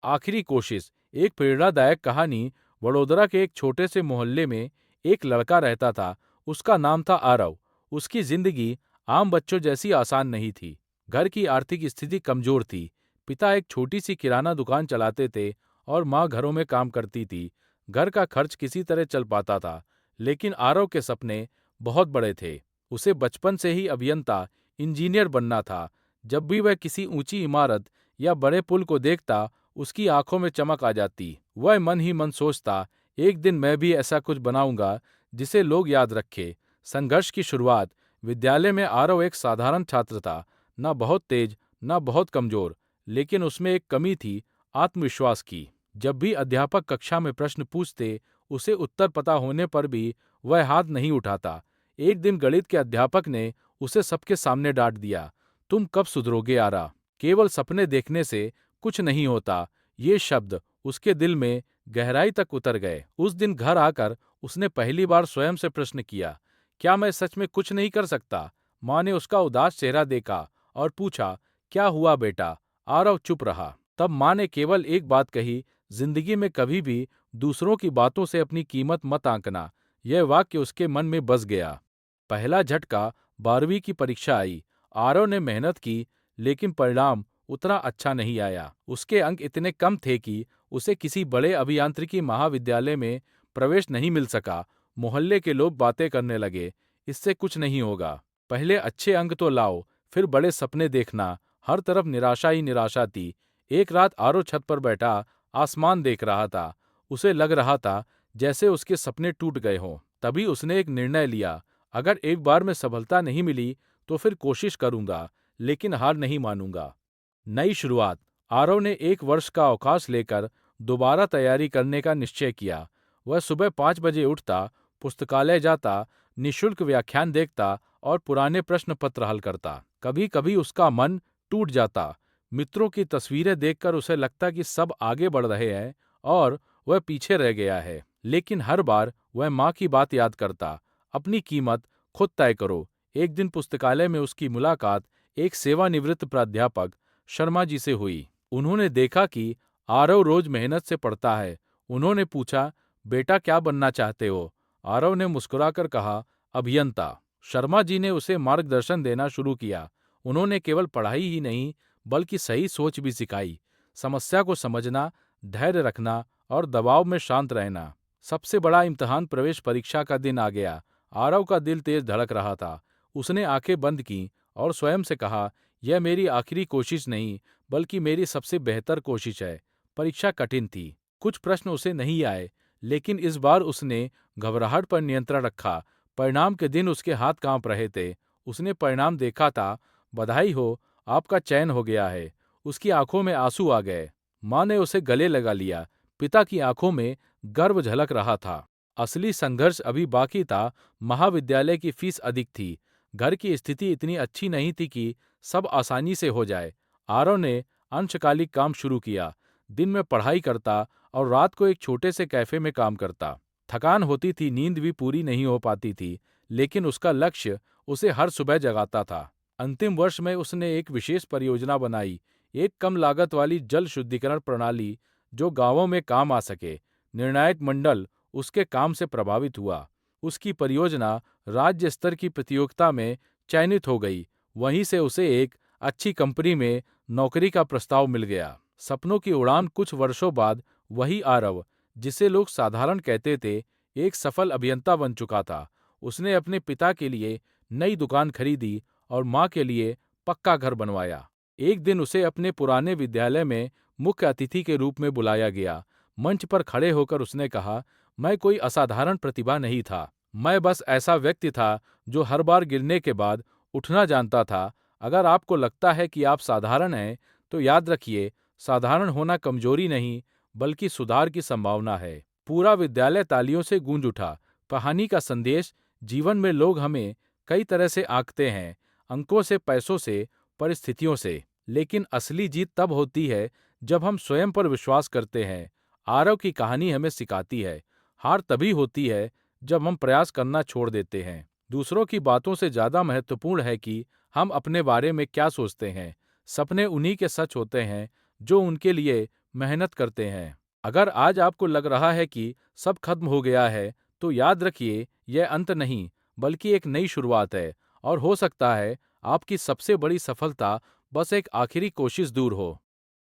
आखिरी कोशिश। एक प्रेरणादायक कहानी। वडोदरा के एक छोटे से मोहल्ले में एक लड़का रहता था। उसका नाम था आरव। उसकी जिंदगी आम बच्चों जैसी आसान नहीं थी। घर की आर्थिक स्थिति कमजोर थी। पिता एक छोटी सी किराना दुकान चलाते थे और माँ घरों में काम करती थी। घर का खर्च किसी तरह चल पाता था, लेकिन आरव के सपने बहुत बड़े थे। उसे बचपन से ही अभियंता, इंजीनियर बनना था। जब भी वह किसी ऊंची इमारत या बड़े पुल को देखता, उसकी आंखों में चमक आ जाती। वह मन ही मन सोचता, एक दिन मैं भी ऐसा कुछ बनाऊंगा जिसे लोग याद रखे। संघर्ष की शुरुआत। विद्यालय में आरव एक साधारण छात्र था, ना बहुत तेज, ना बहुत कमजोर, लेकिन उसमें एक कमी थी, आत्मविश्वास की। जब भी अध्यापक कक्षा में प्रश्न पूछते, उसे उत्तर पता होने पर भी वह हाथ नहीं उठाता। एक दिन गणित के अध्यापक ने उसे सबके सामने डांट दिया, तुम कब सुधरोगे आरा? केवल सपने देखने से कुछ नहीं होता। ये शब्द उसके दिल में गहराई तक उतर गए। उस दिन घर आकर उसने पहली बार स्वयं से प्रश्न किया, क्या मैं सच में कुछ नहीं कर सकता? माँ ने उसका उदास चेहरा देखा और पूछा, क्या हुआ बेटा? आरव चुप रहा। तब माँ ने केवल एक बात कही, जिंदगी में कभी भी दूसरों की बातों से अपनी कीमत मत आंकना। यह वाक्य उसके मन में बस गया। पहला झटका। 12वीं की परीक्षा आई। आरव ने मेहनत की, लेकिन परिणाम उतना अच्छा नहीं आया। उसके अंक इतने कम थे कि उसे किसी बड़े अभियांत्रिकी महाविद्यालय में प्रवेश नहीं मिल सका। मोहल्ले के लोग बातें करने लगे, इससे कुछ नहीं होगा। पहले अच्छे अंक तो लाओ, फिर बड़े सपने देखना। हर तरफ निराशा ही निराशा थी। एक रात आरव छत पर बैठा आसमान देख रहा था। उसे लग रहा था जैसे उसके सपने टूट गए हों। तभी उसने एक निर्णय लिया, अगर एक बार में सफलता नहीं मिली तो फिर कोशिश करूंगा, लेकिन हार नहीं मानूंगा। नई शुरुआत। आरव ने 1 वर्ष का अवकाश लेकर दोबारा तैयारी करने का निश्चय किया। वह सुबह 5 बजे उठता, पुस्तकालय जाता, निःशुल्क व्याख्यान देखता और पुराने प्रश्न पत्र हल करता। कभी कभी उसका मन टूट जाता। मित्रों की तस्वीरें देखकर उसे लगता कि सब आगे बढ़ रहे हैं और वह पीछे रह गया है। लेकिन हर बार वह माँ की बात याद करता, अपनी कीमत खुद तय करो। एक दिन पुस्तकालय में उसकी मुलाकात एक सेवानिवृत्त प्राध्यापक शर्मा जी से हुई। उन्होंने देखा कि आरव रोज मेहनत से पढ़ता है। उन्होंने पूछा, बेटा क्या बनना चाहते हो? आरव ने मुस्कुराकर कहा, अभियंता। शर्मा जी ने उसे मार्गदर्शन देना शुरू किया। उन्होंने केवल पढ़ाई ही नहीं, बल्कि सही सोच भी सिखाई। समस्या को समझना, धैर्य रखना और दबाव में शांत रहना। सबसे बड़ा इम्तिहान, प्रवेश परीक्षा का दिन आ गया। आरव का दिल तेज धड़क रहा था। उसने आंखें बंद की और स्वयं से कहा, यह मेरी आखिरी कोशिश नहीं, बल्कि मेरी सबसे बेहतर कोशिश है। परीक्षा कठिन थी। कुछ प्रश्न उसे नहीं आए, लेकिन इस बार उसने घबराहट पर नियंत्रण रखा। परिणाम के दिन उसके हाथ कांप रहे थे। उसने परिणाम देखा था। बधाई हो, आपका चयन हो गया है। उसकी आंखों में आंसू आ गए। माँ ने उसे गले लगा लिया। पिता की आंखों में गर्व झलक रहा था। असली संघर्ष अभी बाकी था। महाविद्यालय की फीस अधिक थी। घर की स्थिति इतनी अच्छी नहीं थी कि सब आसानी से हो जाए। आरव ने अंशकालिक काम शुरू किया। दिन में पढ़ाई करता और रात को एक छोटे से कैफे में काम करता। थकान होती थी, नींद भी पूरी नहीं हो पाती थी, लेकिन उसका लक्ष्य उसे हर सुबह जगाता था। अंतिम वर्ष में उसने एक विशेष परियोजना बनाई, एक कम लागत वाली जल शुद्धिकरण प्रणाली जो गांवों में काम आ सके। निर्णायक मंडल उसके काम से प्रभावित हुआ। उसकी परियोजना राज्य स्तर की प्रतियोगिता में चयनित हो गई। वहीं से उसे एक अच्छी कंपनी में नौकरी का प्रस्ताव मिल गया। सपनों की उड़ान। कुछ वर्षों बाद वही आरव, जिसे लोग साधारण कहते थे, एक सफल अभियंता बन चुका था। उसने अपने पिता के लिए नई दुकान खरीदी और माँ के लिए पक्का घर बनवाया। एक दिन उसे अपने पुराने विद्यालय में मुख्य अतिथि के रूप में बुलाया गया। मंच पर खड़े होकर उसने कहा, मैं कोई असाधारण प्रतिभा नहीं था। मैं बस ऐसा व्यक्ति था जो हर बार गिरने के बाद उठना जानता था। अगर आपको लगता है कि आप साधारण हैं, तो याद रखिए, साधारण होना कमजोरी नहीं, बल्कि सुधार की संभावना है। पूरा विद्यालय तालियों से गूंज उठा। कहानी का संदेश, जीवन में लोग हमें कई तरह से आंकते हैं, अंकों से, पैसों से, परिस्थितियों से, लेकिन असली जीत तब होती है जब हम स्वयं पर विश्वास करते हैं। आरव की कहानी हमें सिखाती है, हार तभी होती है जब हम प्रयास करना छोड़ देते हैं। दूसरों की बातों से ज्यादा महत्वपूर्ण है कि हम अपने बारे में क्या सोचते हैं। सपने उन्हीं के सच होते हैं जो उनके लिए मेहनत करते हैं। अगर आज आपको लग रहा है कि सब खत्म हो गया है, तो याद रखिए यह अंत नहीं, बल्कि एक नई शुरुआत है और हो सकता है आपकी सबसे बड़ी सफलता बस एक आखिरी कोशिश दूर हो।